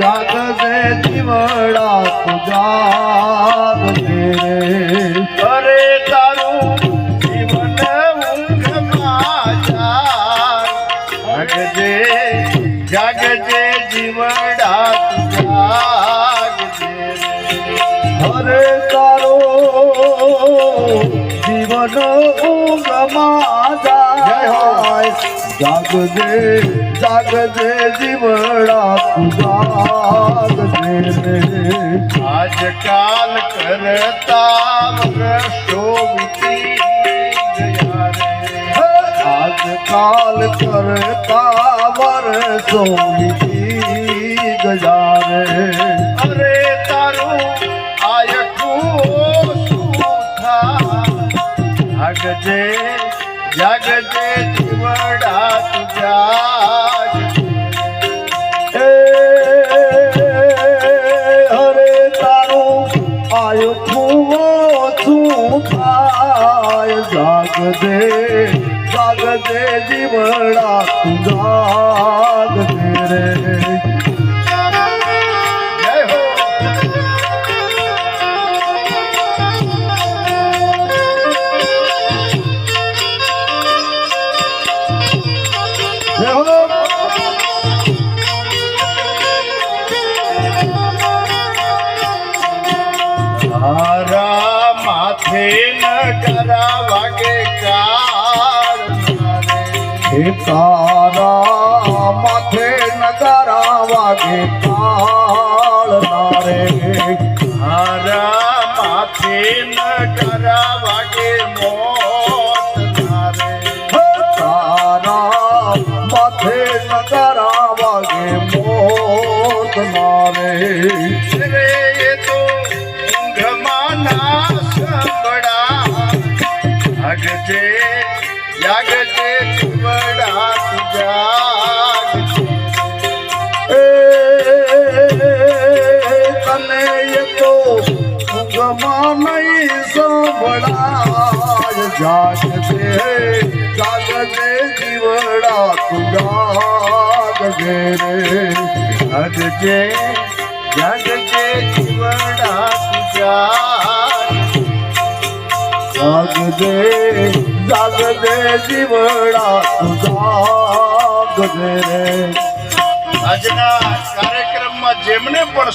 જાગજે જીવડા તું જાગજે અરે તારું જીવન ઊંઘમાં જાગજે જાગજે જીવડા તું જાગજે અરે તારો જીવન ઊંઘમાં જાય જાગજે જાગજે જીવડા તું જાગજે આજકાલ કરતા વર્ષો વીતી ગયા રે આજકાલ કરતા વર્ષો વીતી ગયા રે અરે તારું આયખું શું જાગજે જાગજે જીવડા તું જાગજે હરે તારું આયુ છું થાય જાગજે જાગજે જીવડા તું જાગજે રે જય હો જય હો તારા માથે નગરા વાગે કાળ હે તારા માથે નગારા વાગે કાળ નારે તારા માથે નગરા વાગે મોત નારે તારા માથે નગારા વાગે મોત નારે રે એ તો ઊંઘમાં ના સંભળા જાગજે જાગજે જીવડા તું જાગજે તને એ તો ઊંઘમાં નહીં સંભળાય જાગજે જાગજે જીવડા તું જાગજે રે જાગજે જાગજે જીવડા તું જાગજે જાગજે જાગજે જીવડા તું જાગજે રે આજના કાર્યક્રમમાં જેમને પણ